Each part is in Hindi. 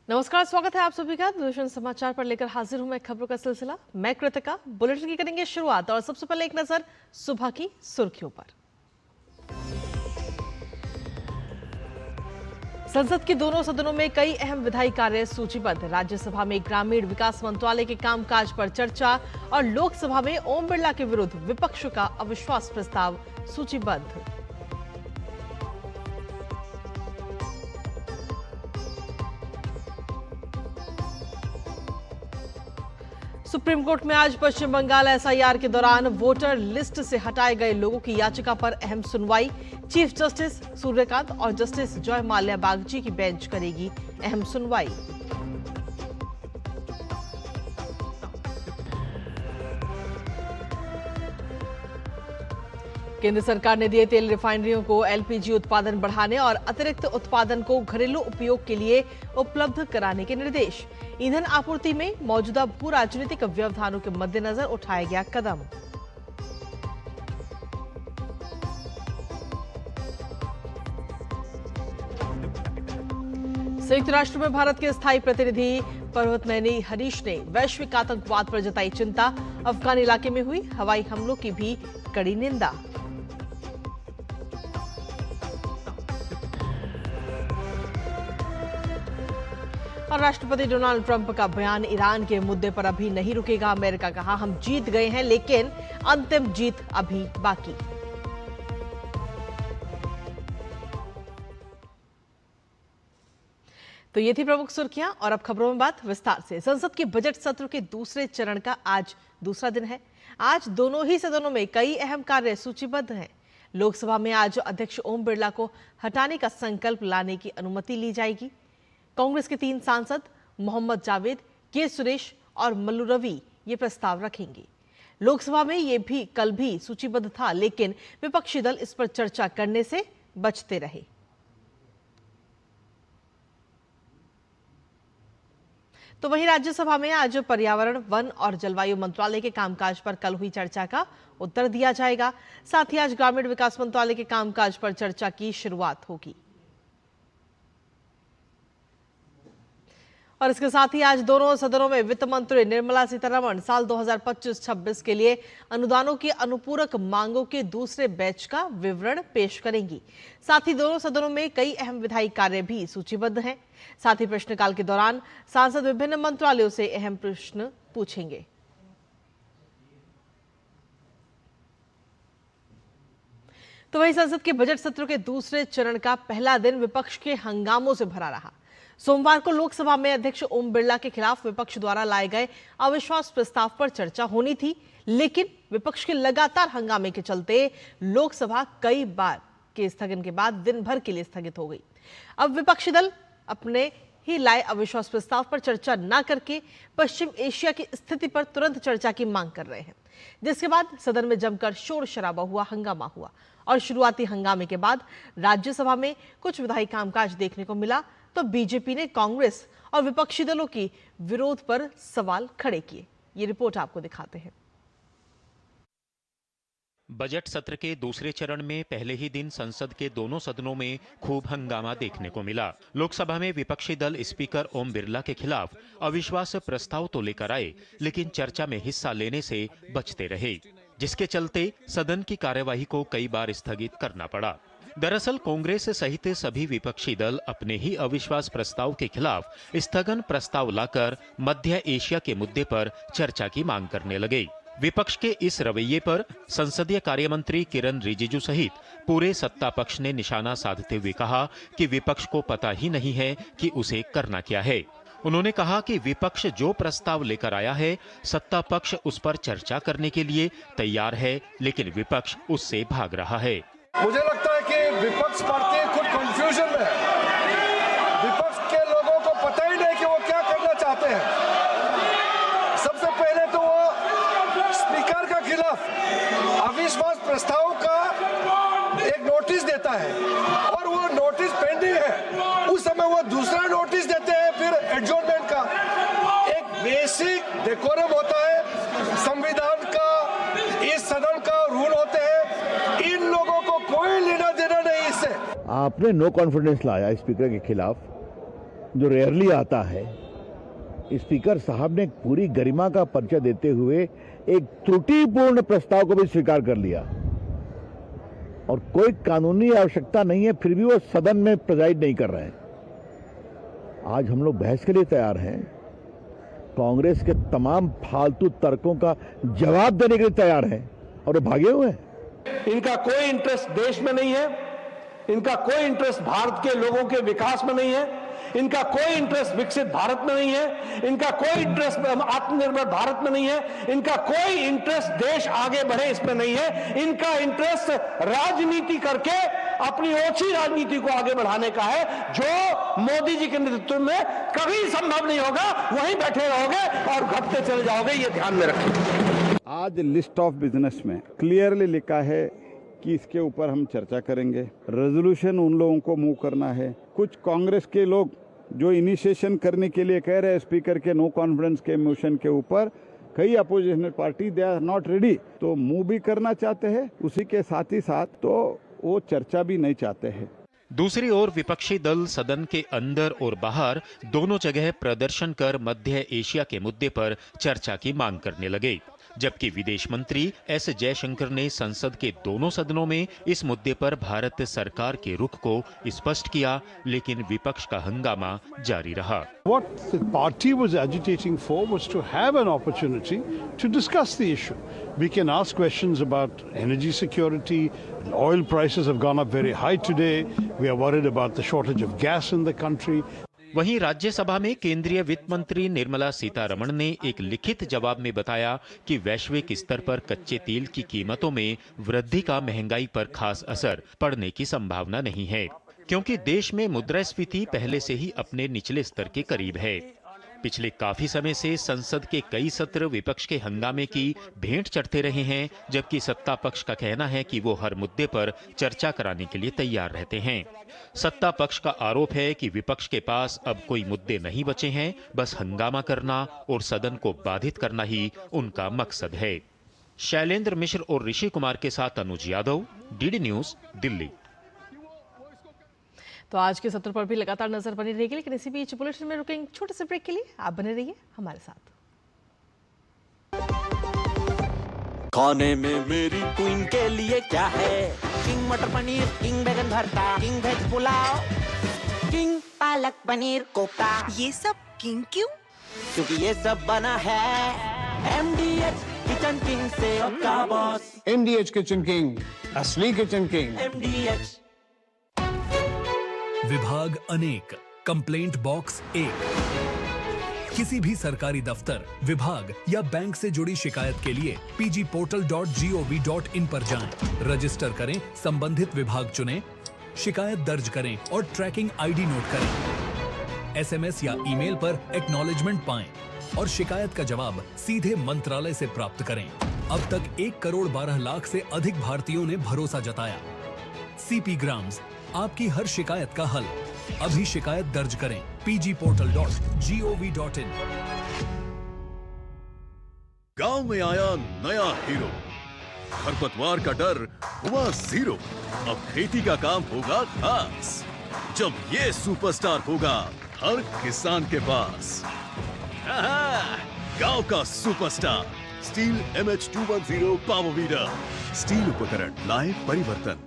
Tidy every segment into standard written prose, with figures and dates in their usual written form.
नमस्कार, स्वागत है आप सभी का दूरदर्शन समाचार पर लेकर हाजिर हूं मैं खबरों का सिलसिला। मैं कृतिका। बुलेटिन की करेंगे शुरुआत और सबसे पहले एक नजर सुबह की सुर्खियों पर। संसद के दोनों सदनों में कई अहम विधायी कार्य सूचीबद्ध। राज्यसभा में ग्रामीण विकास मंत्रालय के कामकाज पर चर्चा और लोकसभा में ओम बिरला के विरुद्ध विपक्ष का अविश्वास प्रस्ताव सूचीबद्ध। सुप्रीम कोर्ट में आज पश्चिम बंगाल एसआईआर के दौरान वोटर लिस्ट से हटाए गए लोगों की याचिका पर अहम सुनवाई। चीफ जस्टिस सूर्यकांत और जस्टिस जॉय माल्या बागची की बेंच करेगी अहम सुनवाई। केंद्र सरकार ने दिए तेल रिफाइनरियों को एलपीजी उत्पादन बढ़ाने और अतिरिक्त उत्पादन को घरेलू उपयोग के लिए उपलब्ध कराने के निर्देश। ईंधन आपूर्ति में मौजूदा भू राजनीतिक व्यवधानों के मद्देनजर उठाया गया कदम। संयुक्त राष्ट्र में भारत के स्थायी प्रतिनिधि पर्वतनयनी हरीश ने वैश्विक आतंकवाद पर जताई चिंता। अफगान इलाके में हुई हवाई हमलों की भी कड़ी निंदा। और राष्ट्रपति डोनाल्ड ट्रंप का बयान, ईरान के मुद्दे पर अभी नहीं रुकेगा। अमेरिका कहा, हम जीत गए हैं लेकिन अंतिम जीत अभी बाकी। तो ये थी प्रमुख सुर्खियां और अब खबरों में बात विस्तार से। संसद के बजट सत्र के दूसरे चरण का आज दूसरा दिन है। आज दोनों ही सदनों में कई अहम कार्य सूचीबद्ध हैं। लोकसभा में आज अध्यक्ष ओम बिरला को हटाने का संकल्प लाने की अनुमति ली जाएगी। कांग्रेस के 3 सांसद मोहम्मद जावेद, के सुरेश और मल्लू रवि ये प्रस्ताव रखेंगे। लोकसभा में ये भी कल भी सूचीबद्ध था, लेकिन विपक्षी दल इस पर चर्चा करने से बचते रहे। तो वहीं राज्यसभा में आज पर्यावरण, वन और जलवायु मंत्रालय के कामकाज पर कल हुई चर्चा का उत्तर दिया जाएगा। साथ ही आज ग्रामीण विकास मंत्रालय के कामकाज पर चर्चा की शुरुआत होगी। और इसके साथ ही आज दोनों सदनों में वित्त मंत्री निर्मला सीतारमण साल 2025-26 के लिए अनुदानों की अनुपूरक मांगों के दूसरे बैच का विवरण पेश करेंगी। साथ ही दोनों सदनों में कई अहम विधायी कार्य भी सूचीबद्ध हैं। साथ ही प्रश्नकाल के दौरान सांसद विभिन्न मंत्रालयों से अहम प्रश्न पूछेंगे। तो वहीं संसद के बजट सत्र के दूसरे चरण का पहला दिन विपक्ष के हंगामों से भरा रहा। सोमवार को लोकसभा में अध्यक्ष ओम बिरला के खिलाफ विपक्ष द्वारा लाए गए अविश्वास प्रस्ताव पर चर्चा होनी थी, लेकिन विपक्ष के लगातार हंगामे के चलते लोकसभा कई बार के स्थगन के बाद दिन भर के लिए स्थगित हो गई। अब विपक्षी दल अपने ही लाए अविश्वास प्रस्ताव पर चर्चा न करके पश्चिम एशिया की स्थिति पर तुरंत चर्चा की मांग कर रहे हैं, जिसके बाद सदन में जमकर शोर शराबा हुआ, हंगामा हुआ और शुरुआती हंगामे के बाद राज्यसभा में कुछ विधायी कामकाज देखने को मिला तो बीजेपी ने कांग्रेस और विपक्षी दलों की विरोध पर सवाल खड़े किए। ये रिपोर्ट आपको दिखाते हैं। बजट सत्र के दूसरे चरण में पहले ही दिन संसद के दोनों सदनों में खूब हंगामा देखने को मिला। लोकसभा में विपक्षी दल स्पीकर ओम बिरला के खिलाफ अविश्वास प्रस्ताव तो लेकर आए, लेकिन चर्चा में हिस्सा लेने से बचते रहे, जिसके चलते सदन की कार्यवाही को कई बार स्थगित करना पड़ा। दरअसल कांग्रेस सहित सभी विपक्षी दल अपने ही अविश्वास प्रस्ताव के खिलाफ स्थगन प्रस्ताव लाकर मध्य एशिया के मुद्दे पर चर्चा की मांग करने लगे। विपक्ष के इस रवैये पर संसदीय कार्य मंत्री किरण रिजिजू सहित पूरे सत्ता पक्ष ने निशाना साधते हुए कहा कि विपक्ष को पता ही नहीं है कि उसे करना क्या है। उन्होंने कहा कि विपक्ष जो प्रस्ताव लेकर आया है, सत्ता पक्ष उस पर चर्चा करने के लिए तैयार है, लेकिन विपक्ष उससे भाग रहा है। मुझे लगता है कि विपक्ष पार्टी खुद कंफ्यूजन में है। विपक्ष के लोगों को पता ही नहीं कि वो क्या करना चाहते हैं। सबसे पहले तो वो स्पीकर के खिलाफ अविश्वास प्रस्ताव का एक नोटिस देता है और वो नोटिस पेंडिंग है। उस समय वो दूसरा नोटिस देते हैं, फिर एडजॉर्नमेंट का। एक बेसिक डेकोरम होता है संविधान का, आपने नो कॉन्फिडेंस लाया स्पीकर के खिलाफ, जो रेयरली आता है। स्पीकर साहब ने पूरी गरिमा का परिचय देते हुए एक त्रुटिपूर्ण प्रस्ताव को भी स्वीकार कर लिया और कोई कानूनी आवश्यकता नहीं है, फिर भी वो सदन में प्रेजाइड नहीं कर रहे हैं। आज हम लोग बहस के लिए तैयार हैं, कांग्रेस के तमाम फालतू तर्कों का जवाब देने के लिए तैयार हैं और वो भागे हुए हैं। इनका कोई इंटरेस्ट देश में नहीं है, इनका कोई इंटरेस्ट भारत के लोगों के विकास में नहीं है, इनका कोई इंटरेस्ट विकसित भारत में नहीं है, इनका कोई इंटरेस्ट आत्मनिर्भर भारत में नहीं है, इनका कोई इंटरेस्ट देश आगे बढ़े इसमें नहीं है। इनका इंटरेस्ट राजनीति करके अपनी ओछी राजनीति को आगे बढ़ाने का है, जो मोदी जी के नेतृत्व में कभी संभव नहीं होगा। वहीं बैठे रहोगे और घटते चले जाओगे, ये ध्यान में रखें। आज लिस्ट ऑफ बिजनेस में क्लियरली लिखा है कि इसके ऊपर हम चर्चा करेंगे। रेजोल्यूशन उन लोगों को मूव करना है। कुछ कांग्रेस के लोग जो इनिशिएशन करने के लिए कह रहे हैं स्पीकर के नो कॉन्फिडेंस के मोशन के ऊपर, कई opposition party they are not ready, तो मूव भी करना चाहते हैं, उसी के साथ ही साथ तो वो चर्चा भी नहीं चाहते हैं। दूसरी ओर विपक्षी दल सदन के अंदर और बाहर दोनों जगह प्रदर्शन कर मध्य एशिया के मुद्दे पर चर्चा की मांग करने लगे, जबकि विदेश मंत्री एस जयशंकर ने संसद के दोनों सदनों में इस मुद्दे पर भारत सरकार के रुख को स्पष्ट किया, लेकिन विपक्ष का हंगामा जारी रहा। What the party was agitating for was to have an opportunity to discuss the issue. We can ask questions about energy security. Oil prices have gone up very high today. We are worried about the shortage of gas in the country. वहीं राज्यसभा में केंद्रीय वित्त मंत्री निर्मला सीतारमण ने एक लिखित जवाब में बताया कि वैश्विक स्तर पर कच्चे तेल की कीमतों में वृद्धि का महंगाई पर खास असर पड़ने की संभावना नहीं है, क्योंकि देश में मुद्रास्फीति पहले से ही अपने निचले स्तर के करीब है। पिछले काफी समय से संसद के कई सत्र विपक्ष के हंगामे की भेंट चढ़ते रहे हैं, जबकि सत्ता पक्ष का कहना है कि वो हर मुद्दे पर चर्चा कराने के लिए तैयार रहते हैं। सत्ता पक्ष का आरोप है कि विपक्ष के पास अब कोई मुद्दे नहीं बचे हैं, बस हंगामा करना और सदन को बाधित करना ही उनका मकसद है। शैलेंद्र मिश्र और ऋषि कुमार के साथ अनुज यादव, डीडी न्यूज, दिल्ली। तो आज के सत्र पर भी लगातार नजर बनी रहेगी, लेकिन इसी बीच बुलेटिन में रुकेंगे छोटे से ब्रेक के लिए। आप बने रहिए हमारे साथ। खाने में मेरी क्वीन के लिए क्या है? किंग मटर पनीर, किंग बैगन भरता, king veg pulao, king palak paneer kofta. ये सब किंग क्यों? क्योंकि ये सब बना है MDH किचन किंग से का बॉस। MDH किचन किंग, असली किचन किंग। MDH विभाग अनेक, कंप्लेंट बॉक्स 1। किसी भी सरकारी दफ्तर, विभाग या बैंक से जुड़ी शिकायत के लिए pgportal.gov.in पर जाएं, रजिस्टर करें, संबंधित विभाग चुनें, शिकायत दर्ज करें और ट्रैकिंग आईडी नोट करें। SMS या ईमेल पर एक्नॉलेजमेंट पाएं और शिकायत का जवाब सीधे मंत्रालय से प्राप्त करें। अब तक 1 करोड़ 12 लाख से अधिक भारतीयों ने भरोसा जताया। CP ग्राम्स, आपकी हर शिकायत का हल। अभी शिकायत दर्ज करें pgportal.gov.in। गांव में आया नया हीरो, खरपतवार का डर हुआ जीरो। अब खेती का काम होगा खास, जब ये सुपरस्टार होगा हर किसान के पास। गांव का superstar steel MH210 power weeder. Steel उपकरण लाए परिवर्तन।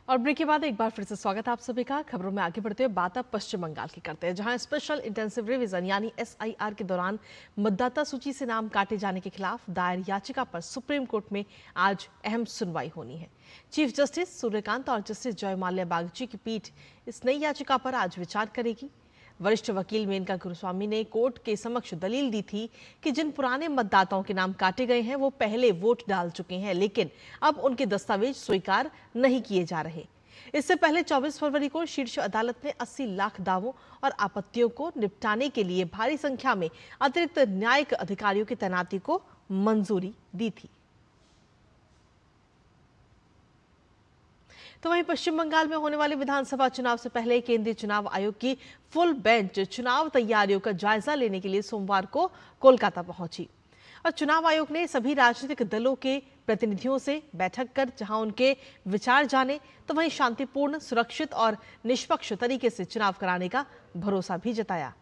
और ब्रेक के बाद एक बार फिर से स्वागत है आप सभी का। खबरों में आगे बढ़ते हुए बात अब पश्चिम बंगाल की करते हैं, जहां स्पेशल इंटेंसिव रिवीजन यानी SIR के दौरान मतदाता सूची से नाम काटे जाने के खिलाफ दायर याचिका पर सुप्रीम कोर्ट में आज अहम सुनवाई होनी है। चीफ जस्टिस सूर्यकांत और जस्टिस जयमाल्या बागची की पीठ इस नई याचिका पर आज विचार करेगी। वरिष्ठ वकील मेनका गुरुस्वामी ने कोर्ट के समक्ष दलील दी थी कि जिन पुराने मतदाताओं के नाम काटे गए हैं वो पहले वोट डाल चुके हैं, लेकिन अब उनके दस्तावेज स्वीकार नहीं किए जा रहे। इससे पहले 24 फरवरी को शीर्ष अदालत ने 80 लाख दावों और आपत्तियों को निपटाने के लिए भारी संख्या में अतिरिक्त न्यायिक अधिकारियों की तैनाती को मंजूरी दी थी। तो वहीं पश्चिम बंगाल में होने वाले विधानसभा चुनाव से पहले केंद्रीय चुनाव आयोग की फुल बेंच चुनाव तैयारियों का जायजा लेने के लिए सोमवार को कोलकाता पहुंची और चुनाव आयोग ने सभी राजनीतिक दलों के प्रतिनिधियों से बैठक कर जहां उनके विचार जाने, तो वहीं शांतिपूर्ण, सुरक्षित और निष्पक्ष तरीके से चुनाव कराने का भरोसा भी जताया।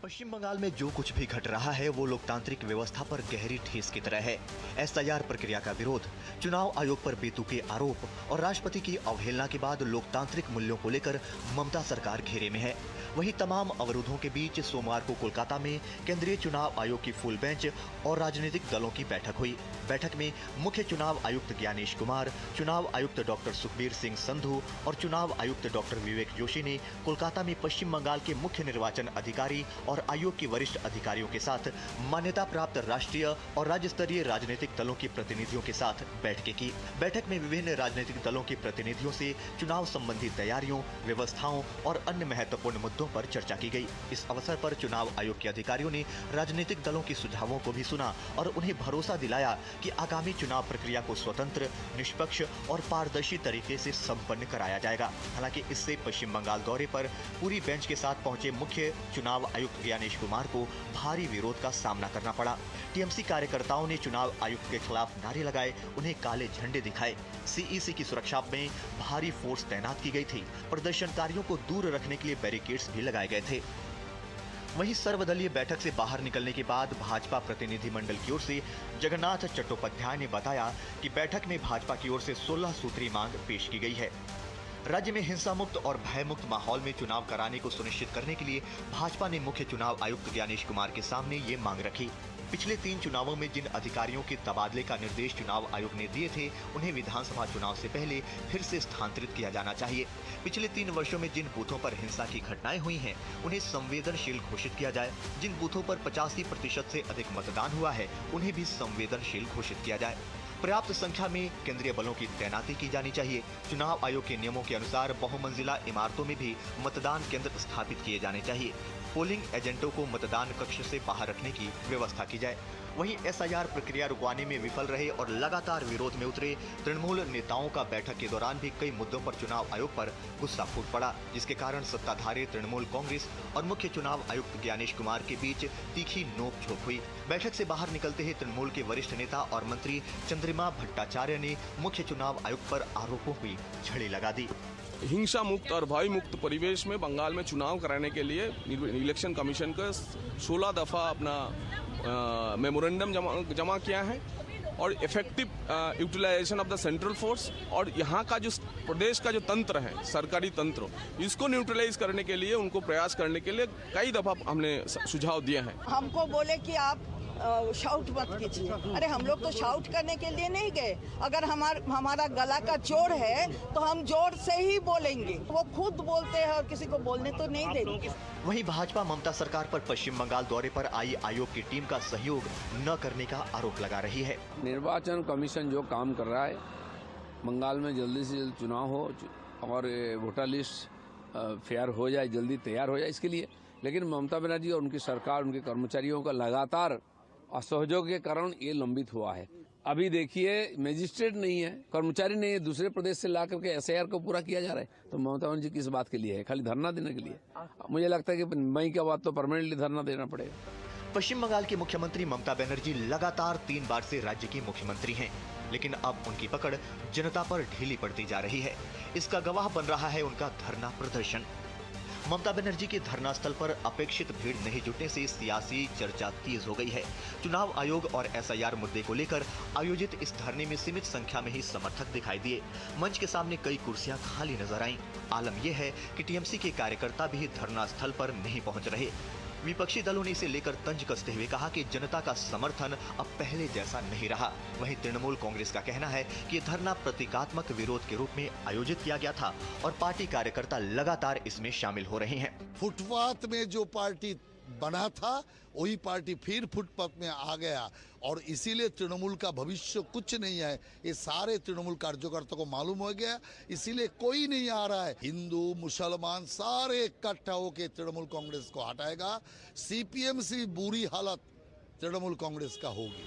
पश्चिम बंगाल में जो कुछ भी घट रहा है वो लोकतांत्रिक व्यवस्था पर गहरी ठेस की तरह है। एसआईआर प्रक्रिया का विरोध, चुनाव आयोग पर बेतुके आरोप और राष्ट्रपति की अवहेलना के बाद लोकतांत्रिक मूल्यों को लेकर ममता सरकार घेरे में है। वहीं तमाम अवरोधों के बीच सोमवार को कोलकाता में केंद्रीय चुनाव आयोग की फुल बेंच और राजनीतिक दलों की बैठक हुई। बैठक में मुख्य चुनाव आयुक्त ज्ञानेश कुमार, चुनाव आयुक्त डॉक्टर सुखबीर सिंह संधू और चुनाव आयुक्त डॉक्टर विवेक जोशी ने कोलकाता में पश्चिम बंगाल के मुख्य निर्वाचन अधिकारी और आयोग के वरिष्ठ अधिकारियों के साथ मान्यता प्राप्त राष्ट्रीय और राज्य स्तरीय राजनीतिक दलों के प्रतिनिधियों के साथ बैठकें की। बैठक में विभिन्न राजनीतिक दलों के प्रतिनिधियों से चुनाव संबंधी तैयारियों, व्यवस्थाओं और अन्य महत्वपूर्ण मुद्दों पर चर्चा की गई। इस अवसर पर चुनाव आयोग के अधिकारियों ने राजनीतिक दलों के सुझावों को भी सुना और उन्हें भरोसा दिलाया कि आगामी चुनाव प्रक्रिया को स्वतंत्र, निष्पक्ष और पारदर्शी तरीके से संपन्न कराया जाएगा। हालांकि इससे पश्चिम बंगाल दौरे पर पूरी बेंच के साथ पहुंचे मुख्य चुनाव आयुक्त ज्ञानेश कुमार को भारी विरोध का सामना करना पड़ा। टीएमसी कार्यकर्ताओं ने चुनाव आयुक्त के खिलाफ नारे लगाए, उन्हें काले झंडे दिखाए। सीईसी की सुरक्षा में भारी फोर्स तैनात की गई थी। प्रदर्शनकारियों को दूर रखने के लिए बैरिकेड्स भी लगाए गए थे। वहीं सर्वदलीय बैठक से बाहर निकलने के बाद भाजपा प्रतिनिधिमंडल की ओर से जगन्नाथ चट्टोपाध्याय ने बताया कि बैठक में भाजपा की ओर से 16 सूत्री मांग पेश की गई है। राज्य में हिंसा मुक्त और भय मुक्त माहौल में चुनाव कराने को सुनिश्चित करने के लिए भाजपा ने मुख्य चुनाव आयुक्त ज्ञानेश कुमार के सामने ये मांग रखी। पिछले 3 चुनावों में जिन अधिकारियों के तबादले का निर्देश चुनाव आयोग ने दिए थे, उन्हें विधानसभा चुनाव से पहले फिर से स्थानांतरित किया जाना चाहिए। पिछले 3 वर्षों में जिन बूथों पर हिंसा की घटनाएं हुई हैं, उन्हें संवेदनशील घोषित किया जाए। जिन बूथों पर 85% से अधिक मतदान हुआ है, उन्हें भी संवेदनशील घोषित किया जाए। पर्याप्त संख्या में केंद्रीय बलों की तैनाती की जानी चाहिए। चुनाव आयोग के नियमों के अनुसार बहुमंजिला इमारतों में भी मतदान केंद्र स्थापित किए जाने चाहिए। पोलिंग एजेंटों को मतदान कक्ष से बाहर रखने की व्यवस्था की जाए। वहीं एसआईआर प्रक्रिया रुकवाने में विफल रहे और लगातार विरोध में उतरे तृणमूल नेताओं का बैठक के दौरान भी कई मुद्दों पर चुनाव आयोग पर गुस्सा फूट पड़ा, जिसके कारण सत्ताधारी तृणमूल कांग्रेस और मुख्य चुनाव आयुक्त ज्ञानेश कुमार के बीच तीखी नोक-झोंक हुई। बैठक से बाहर निकलते ही तृणमूल के वरिष्ठ नेता और मंत्री चंद्रिमा भट्टाचार्य ने मुख्य चुनाव आयुक्त पर आरोपों की झड़ी लगा दी। हिंसा मुक्त और भय मुक्त परिवेश में बंगाल में चुनाव कराने के लिए इलेक्शन कमीशन का 16 दफा अपना मेमोरेंडम जमा किया है और effective utilisation of the central force और यहाँ का जो प्रदेश का जो तंत्र है, सरकारी तंत्र, इसको न्यूट्रलाइज करने के लिए उनको प्रयास करने के लिए कई दफा हमने सुझाव दिए हैं। हमको बोले कि आप शाउट मत कीजिए। अरे हम लोग तो शाउट करने के लिए नहीं गए। अगर हमारा गला का जोर है तो हम जोर से ही बोलेंगे। वो खुद बोलते हैं और किसी को बोलने तो नहीं देते। वहीं भाजपा ममता सरकार पर पश्चिम बंगाल दौरे पर आई आयोग की टीम का सहयोग न करने का आरोप लगा रही है। निर्वाचन कमीशन जो काम कर रहा है, बंगाल में जल्दी से जल्दी चुनाव हो और वोटर लिस्ट फेयर हो जाए, जल्दी तैयार हो जाए, इसके लिए। लेकिन ममता बनर्जी और उनकी सरकार, उनके कर्मचारियों का लगातार असहयोग के कारण ये लंबित हुआ है। अभी देखिए, मजिस्ट्रेट नहीं है, कर्मचारी नहीं है, दूसरे प्रदेश से ला करके एसआईआर को पूरा किया जा रहा है। तो ममता बनर्जी किस बात के लिए है? खाली धरना देने के लिए? मुझे लगता है कि मई के बाद तो परमानेंटली धरना देना पड़ेगा। पश्चिम बंगाल की मुख्यमंत्री ममता बनर्जी लगातार 3 बार से राज्य की मुख्यमंत्री हैं, लेकिन अब उनकी पकड़ जनता पर ढीली पड़ती जा रही है। इसका गवाह बन रहा है उनका धरना प्रदर्शन। ममता बनर्जी के धरना स्थल पर अपेक्षित भीड़ नहीं जुटने से सियासी चर्चा तेज हो गई है। चुनाव आयोग और एसआईआर मुद्दे को लेकर आयोजित इस धरने में सीमित संख्या में ही समर्थक दिखाई दिए। मंच के सामने कई कुर्सियां खाली नजर आईं। आलम यह है कि टीएमसी के कार्यकर्ता भी धरना स्थल पर नहीं पहुंच रहे। विपक्षी दलों ने इसे लेकर तंज कसते हुए कहा कि जनता का समर्थन अब पहले जैसा नहीं रहा। वहीं तृणमूल कांग्रेस का कहना है कि धरना प्रतीकात्मक विरोध के रूप में आयोजित किया गया था और पार्टी कार्यकर्ता लगातार इसमें शामिल हो रहे हैं। फुटपाथ में जो पार्टी बना था, वही पार्टी फिर फुटपाथ में आ गया और इसीलिए तृणमूल का भविष्य कुछ नहीं है। ये सारे तृणमूल कार्यकर्ताओं को मालूम हो गया, इसीलिए कोई नहीं आ रहा है। हिंदू मुसलमान सारे इकट्ठा होकर तृणमूल कांग्रेस को हटाएगा। सीपीएम से बुरी हालत तृणमूल कांग्रेस का होगी।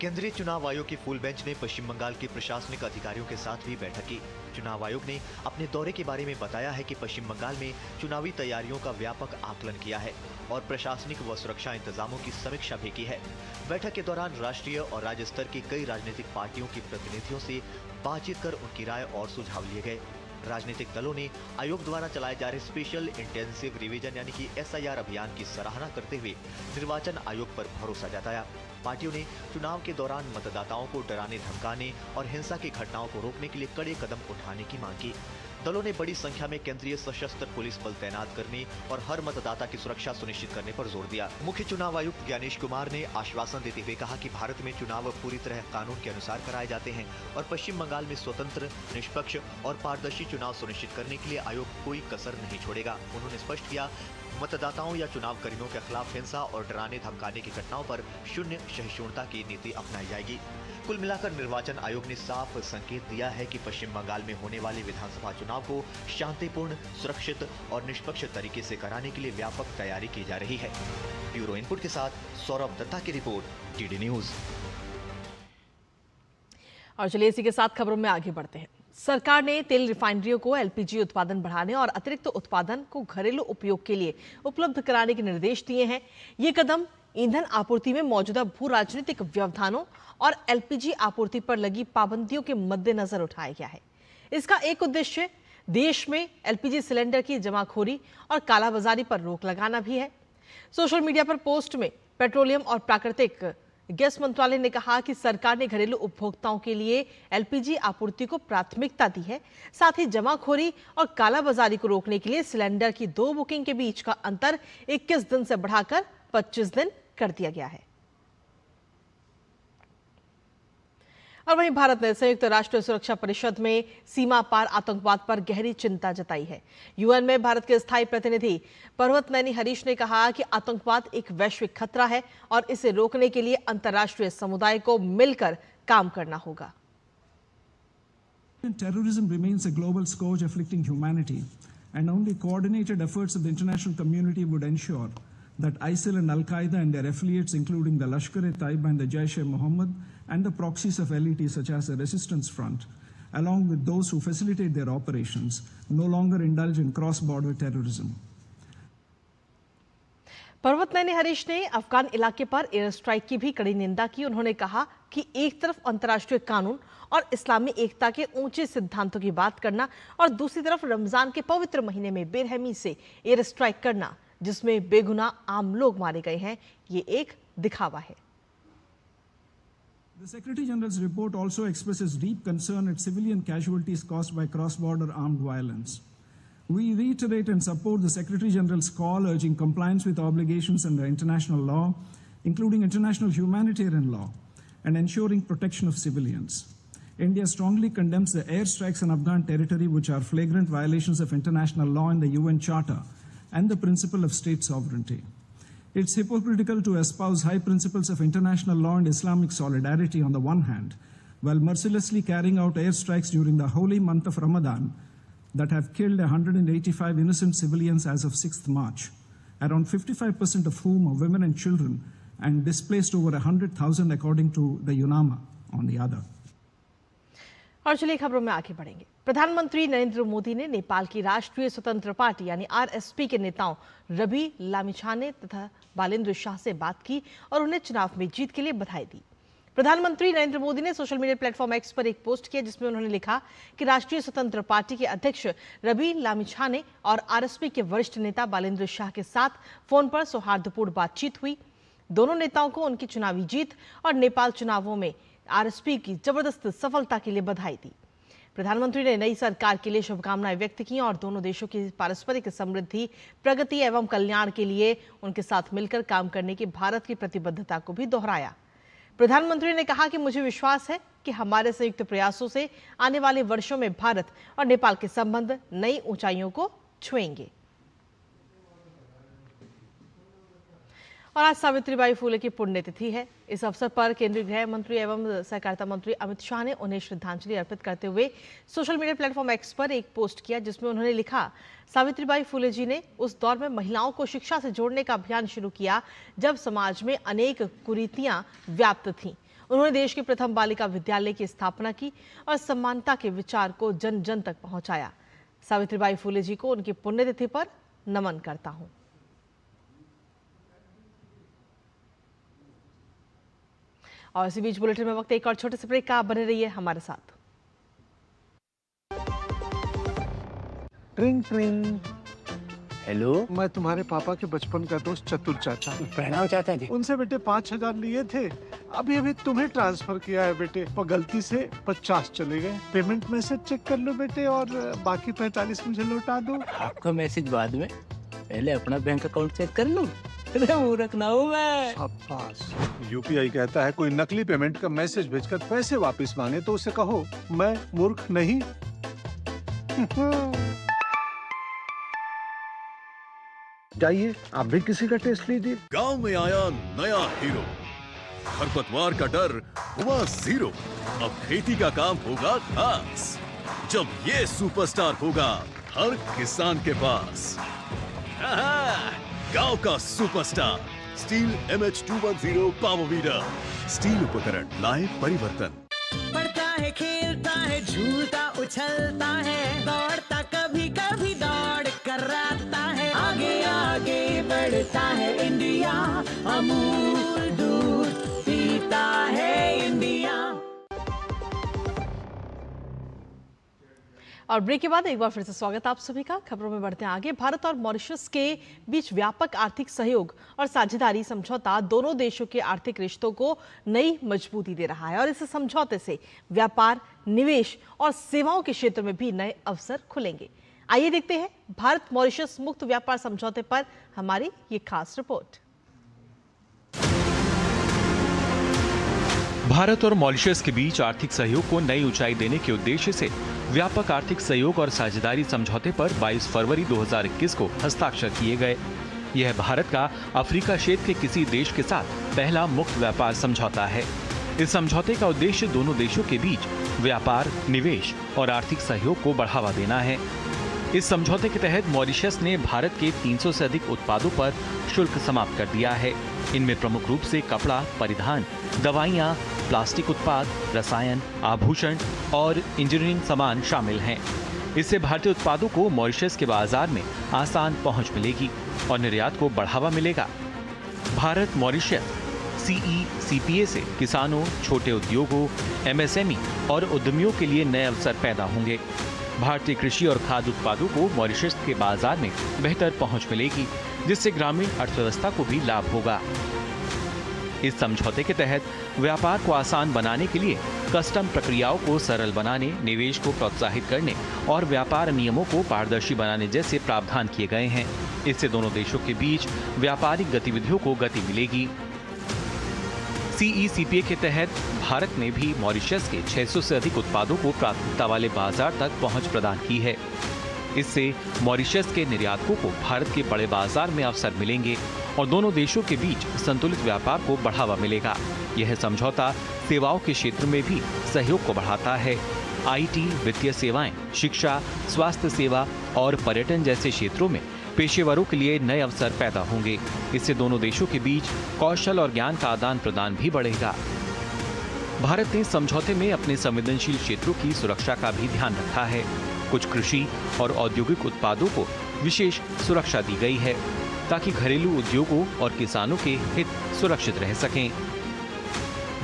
केंद्रीय चुनाव आयोग की फुल बेंच ने पश्चिम बंगाल के प्रशासनिक अधिकारियों के साथ भी बैठक की। चुनाव आयोग ने अपने दौरे के बारे में बताया है कि पश्चिम बंगाल में चुनावी तैयारियों का व्यापक आकलन किया है और प्रशासनिक व सुरक्षा इंतजामों की समीक्षा भी की है। बैठक के दौरान राष्ट्रीय और राज्य स्तर की कई राजनीतिक पार्टियों के प्रतिनिधियों से बातचीत कर उनकी राय और सुझाव लिए गए। राजनीतिक दलों ने आयोग द्वारा चलाए जा रहे स्पेशल इंटेंसिव रिवीजन यानी कि SIR अभियान की सराहना करते हुए निर्वाचन आयोग पर भरोसा जताया। पार्टियों ने चुनाव के दौरान मतदाताओं को डराने धमकाने और हिंसा की घटनाओं को रोकने के लिए कड़े कदम उठाने की मांग की। दलों ने बड़ी संख्या में केंद्रीय सशस्त्र पुलिस बल तैनात करने और हर मतदाता की सुरक्षा सुनिश्चित करने पर जोर दिया। मुख्य चुनाव आयुक्त ज्ञानेश कुमार ने आश्वासन देते हुए कहा कि भारत में चुनाव पूरी तरह कानून के अनुसार कराए जाते हैं और पश्चिम बंगाल में स्वतंत्र, निष्पक्ष और पारदर्शी चुनाव सुनिश्चित करने के लिए आयोग कोई कसर नहीं छोड़ेगा। उन्होंने स्पष्ट किया, मतदाताओं या चुनाव कर्मियों के खिलाफ हिंसा और डराने धमकाने की घटनाओं पर शून्य सहिष्णुता की नीति अपनाई जाएगी। कुल मिलाकर निर्वाचन आयोग ने साफ संकेत दिया है कि पश्चिम बंगाल में होने वाले विधानसभा चुनाव को शांतिपूर्ण, सुरक्षित और निष्पक्ष तरीके से कराने के लिए व्यापक तैयारी की जा रही है। ब्यूरो इनपुट के साथ सौरभ दत्ता की रिपोर्ट, DD न्यूज। और चलिए इसी के साथ खबरों में आगे बढ़ते हैं। सरकार ने तेल रिफाइनरियों को LPG उत्पादन बढ़ाने और अतिरिक्त उत्पादन को घरेलू उपयोग के लिए उपलब्ध कराने के निर्देश दिए हैं। ये कदम ईंधन आपूर्ति में मौजूदा भू राजनीतिक व्यवधानों और LPG आपूर्ति पर लगी पाबंदियों के मद्देनजर उठाया गया है। इसका एक उद्देश्य देश में LPG सिलेंडर की जमाखोरी और कालाबाजारी पर रोक लगाना भी है। सोशल मीडिया पर पोस्ट में पेट्रोलियम और प्राकृतिक गैस मंत्रालय ने कहा कि सरकार ने घरेलू उपभोक्ताओं के लिए LPG आपूर्ति को प्राथमिकता दी है। साथ ही जमाखोरी और कालाबाजारी को रोकने के लिए सिलेंडर की 2 बुकिंग के बीच का अंतर 21 दिन से बढ़ाकर 25 दिन कर दिया गया है। और वहीं भारत ने संयुक्त राष्ट्र सुरक्षा परिषद में सीमा पार आतंकवाद पर गहरी चिंता जताई है। UN में भारत के स्थायी प्रतिनिधि पर्वत नैनी हरीश ने कहा कि आतंकवाद एक वैश्विक खतरा है और इसे रोकने के लिए अंतर्राष्ट्रीय समुदाय को मिलकर काम करना होगा। Terrorism remains a global scourge afflicting humanity, and only coordinated efforts of the international community would ensure that ISIL and Al-Qaeda and their affiliates, including the Lashkar-e-Taiba and the Jaish-e-Mohammed, and the proxies of LET such as the Resistance Front, along with those who facilitate their operations, no longer indulge in cross-border terrorism. पर्वत नैनी हरीश ने अफगान इलाके पर एयर स्ट्राइक की भी कड़ी निंदा की। उन्होंने कहा कि एक तरफ अंतर्राष्ट्रीय कानून और इस्लामी एकता के ऊंचे सिद्धांतों की बात करना और दूसरी तरफ रमजान के पवित्र महीने में बेरहमी से एयर स्ट्राइक करना जिसमें बेगुनाह आम लोग मारे गए हैं, ये एक दिखावा है। The Secretary General's report also expresses deep concern at civilian casualties caused by cross-border armed violence. We reiterate and support the Secretary General's call urging compliance with obligations under international law, including international humanitarian law, and ensuring protection of civilians. India strongly condemns the airstrikes on Afghan territory, which are flagrant violations of international law and the UN Charter and the principle of state sovereignty. It's hypocritical to espouse high principles of international law and Islamic solidarity on the one hand, while mercilessly carrying out airstrikes during the holy month of Ramadan that have killed 185 innocent civilians as of 6th March, around 55% of whom are women and children, and displaced over 100,000 according to the UNAMA on the other. और चलिए खबरों में आगे बढ़ेंगे। प्रधानमंत्री नरेंद्र मोदी ने नेपाल की राष्ट्रीय स्वतंत्र पार्टी यानी RSP के नेताओं रवि लामिछाने तथा बालेन्द्र शाह से बात की और उन्हें चुनाव में जीत के लिए बधाई दी। प्रधानमंत्री नरेंद्र मोदी ने सोशल मीडिया प्लेटफॉर्म X पर एक पोस्ट किया जिसमें उन्होंने लिखा कि राष्ट्रीय स्वतंत्र पार्टी के अध्यक्ष रवि लामिछाने और RSP के वरिष्ठ नेता बालेन्द्र शाह के साथ फोन पर सौहार्दपूर्ण बातचीत हुई। दोनों नेताओं को उनकी चुनावी जीत और नेपाल चुनावों में RSP की जबरदस्त सफलता के लिए बधाई दी। प्रधानमंत्री ने नई सरकार के लिए शुभकामनाएं व्यक्त की और दोनों देशों की पारस्परिक समृद्धि, प्रगति एवं कल्याण के लिए उनके साथ मिलकर काम करने की भारत की प्रतिबद्धता को भी दोहराया। प्रधानमंत्री ने कहा कि मुझे विश्वास है कि हमारे संयुक्त प्रयासों से आने वाले वर्षों में भारत और नेपाल के संबंध नई ऊंचाइयों को छुएंगे। और आज सावित्रीबाई फुले की पुण्यतिथि है। इस अवसर पर केंद्रीय गृह मंत्री एवं सहकारिता मंत्री अमित शाह ने उन्हें श्रद्धांजलि अर्पित करते हुए सोशल मीडिया प्लेटफॉर्म X पर एक पोस्ट किया जिसमें उन्होंने लिखा, सावित्रीबाई फुले जी ने उस दौर में महिलाओं को शिक्षा से जोड़ने का अभियान शुरू किया जब समाज में अनेक कुरीतियां व्याप्त थीं उन्होंने देश के प्रथम बालिका विद्यालय की स्थापना की और समानता के विचार को जन जन तक पहुंचाया। सावित्रीबाई फुले जी को उनकी पुण्यतिथि पर नमन करता हूं। और इसी बीच बुलेटिन में वक्त एक और छोटे से ब्रेक का, बने रहिए हमारे साथ। ट्रिंग ट्रिंग। हेलो, मैं तुम्हारे पापा के बचपन का दोस्त चतुर चाचा। प्रणाम चाचा जी। उनसे बेटे 5,000 लिए थे, अभी अभी तुम्हें ट्रांसफर किया है बेटे, पर गलती से 50 चले गए। पेमेंट मैसेज चेक कर लो बेटे और बाकी 45 मुझे लौटा दो। आपका मैसेज बाद में, पहले अपना बैंक अकाउंट चेक कर लो। मूर्ख ना हूं मैं। शाबाश। यूपीआई कहता है कोई नकली पेमेंट का मैसेज भेजकर पैसे वापस मांगे तो उसे कहो मैं मूर्ख नहीं। जाइए आप भी किसी का टेस्ट लीजिए। गांव में आया नया हीरो, खरपतवार का डर हुआ जीरो। अब खेती का काम होगा खास, जब ये सुपरस्टार होगा हर किसान के पास। गांव का superstar steel MH210 power weeder. Steel उपकरण लाए परिवर्तन। पढ़ता है, खेलता है, झूलता उछलता है, दौड़ता कभी कभी दौड़ कराता है, आगे आगे बढ़ता है इंडिया, अमूल दूध पीता है इंडिया। और ब्रेक के बाद एक बार फिर से स्वागत आप सभी का। खबरों में बढ़ते हैं आगे। भारत और मॉरिशस के बीच व्यापक आर्थिक सहयोग और साझेदारी समझौता दोनों देशों के आर्थिक रिश्तों को नई मजबूती दे रहा है और इस समझौते से व्यापार, निवेश और सेवाओं के क्षेत्र में भी नए अवसर खुलेंगे। आइए देखते हैं भारत मॉरिशस मुक्त व्यापार समझौते पर हमारी ये खास रिपोर्ट। भारत और मॉरिशस के बीच आर्थिक सहयोग को नई ऊंचाई देने के उद्देश्य से व्यापक आर्थिक सहयोग और साझेदारी समझौते पर 22 फरवरी 2021 को हस्ताक्षर किए गए। यह भारत का अफ्रीका क्षेत्र के किसी देश के साथ पहला मुक्त व्यापार समझौता है। इस समझौते का उद्देश्य दोनों देशों के बीच व्यापार, निवेश और आर्थिक सहयोग को बढ़ावा देना है। इस समझौते के तहत मॉरिशस ने भारत के 300 से अधिक उत्पादों पर शुल्क समाप्त कर दिया है। इनमें प्रमुख रूप से कपड़ा, परिधान, दवाइयाँ, प्लास्टिक उत्पाद, रसायन, आभूषण और इंजीनियरिंग सामान शामिल हैं। इससे भारतीय उत्पादों को मॉरिशस के बाजार में आसान पहुंच मिलेगी और निर्यात को बढ़ावा मिलेगा। भारत मॉरिशस CECPA से किसानों, छोटे उद्योगों, MSME और उद्यमियों के लिए नए अवसर पैदा होंगे। भारतीय कृषि और खाद्य उत्पादों को मॉरिशस के बाजार में बेहतर पहुंच मिलेगी, जिससे ग्रामीण अर्थव्यवस्था को भी लाभ होगा। इस समझौते के तहत व्यापार को आसान बनाने के लिए कस्टम प्रक्रियाओं को सरल बनाने, निवेश को प्रोत्साहित करने और व्यापार नियमों को पारदर्शी बनाने जैसे प्रावधान किए गए हैं। इससे दोनों देशों के बीच व्यापारिक गतिविधियों को गति मिलेगी। CECPA के तहत भारत ने भी मॉरिशस के 600 से अधिक उत्पादों को प्राथमिकता वाले बाजार तक पहुंच प्रदान की है। इससे मॉरिशस के निर्यातकों को भारत के बड़े बाजार में अवसर मिलेंगे और दोनों देशों के बीच संतुलित व्यापार को बढ़ावा मिलेगा। यह समझौता सेवाओं के क्षेत्र में भी सहयोग को बढ़ाता है। IT, वित्तीय सेवाएं, शिक्षा, स्वास्थ्य सेवा और पर्यटन जैसे क्षेत्रों में पेशेवरों के लिए नए अवसर पैदा होंगे। इससे दोनों देशों के बीच कौशल और ज्ञान का आदान प्रदान भी बढ़ेगा। भारत ने समझौते में अपने संवेदनशील क्षेत्रों की सुरक्षा का भी ध्यान रखा है। कुछ कृषि और औद्योगिक उत्पादों को विशेष सुरक्षा दी गई है ताकि घरेलू उद्योगों और किसानों के हित सुरक्षित रह सकें।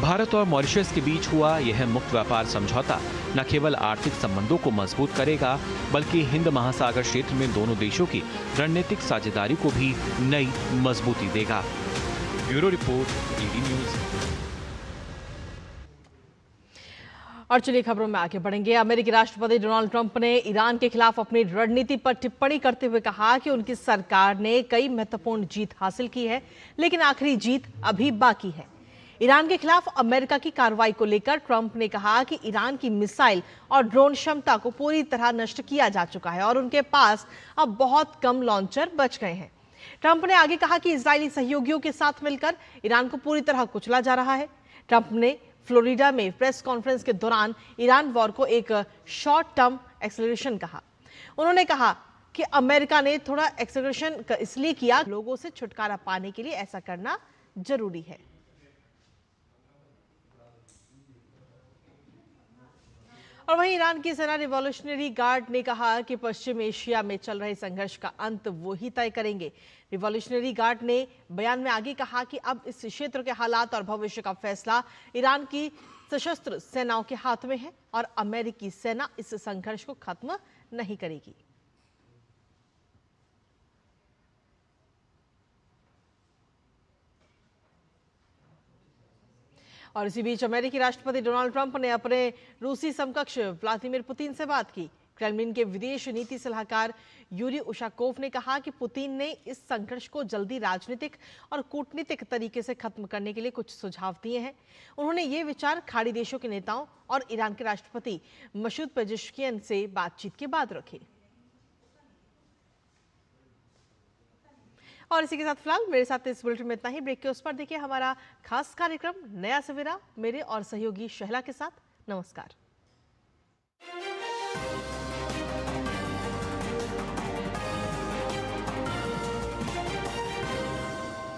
भारत और मॉरिशस के बीच हुआ यह मुक्त व्यापार समझौता न केवल आर्थिक संबंधों को मजबूत करेगा, बल्कि हिंद महासागर क्षेत्र में दोनों देशों की रणनीतिक साझेदारी को भी नई मजबूती देगा। Bureau report, DD news. और चलिए खबरों में आगे बढ़ेंगे। अमेरिकी राष्ट्रपति डोनाल्ड ट्रंप ने ईरान के खिलाफ अपनी रणनीति पर टिप्पणी करते हुए कहा कि उनकी सरकार ने कई महत्वपूर्ण जीत हासिल की है, लेकिन आखिरी जीत अभी बाकी है। ईरान के खिलाफ अमेरिका की कार्रवाई को लेकर ट्रंप ने कहा कि ईरान की मिसाइल और ड्रोन क्षमता को पूरी तरह नष्ट किया जा चुका है और उनके पास अब बहुत कम लॉन्चर बच गए हैं। ट्रंप ने आगे कहा कि इजरायली सहयोगियों के साथ मिलकर ईरान को पूरी तरह कुचला जा रहा है। ट्रंप ने फ्लोरिडा में प्रेस कॉन्फ्रेंस के दौरान ईरान वॉर को एक शॉर्ट टर्म एक्सेलरेशन कहा। उन्होंने कहा कि अमेरिका ने थोड़ा एक्सेलरेशन इसलिए किया, लोगों से छुटकारा पाने के लिए ऐसा करना जरूरी है। और वहीं ईरान की सेना रिवॉल्यूशनरी गार्ड ने कहा कि पश्चिम एशिया में चल रहे संघर्ष का अंत वो ही तय करेंगे। रिवॉल्यूशनरी गार्ड ने बयान में आगे कहा कि अब इस क्षेत्र के हालात और भविष्य का फैसला ईरान की सशस्त्र सेनाओं के हाथ में है और अमेरिकी सेना इस संघर्ष को खत्म नहीं करेगी। और इसी बीच अमेरिकी राष्ट्रपति डोनाल्ड ट्रंप ने अपने रूसी समकक्ष व्लादिमीर पुतिन से बात की। क्रेमलिन के विदेश नीति सलाहकार यूरी उशाकोव ने कहा कि पुतिन ने इस संघर्ष को जल्दी राजनीतिक और कूटनीतिक तरीके से खत्म करने के लिए कुछ सुझाव दिए हैं। उन्होंने ये विचार खाड़ी देशों के नेताओं और ईरान के राष्ट्रपति मसूद पेजेश्कियन से बातचीत के बाद रखे। और इसी के साथ फिलहाल मेरे साथ इस बुलेटिन में इतना ही। ब्रेक के उस पर देखिए हमारा खास कार्यक्रम नया सवेरा मेरे और सहयोगी शहला के साथ। नमस्कार।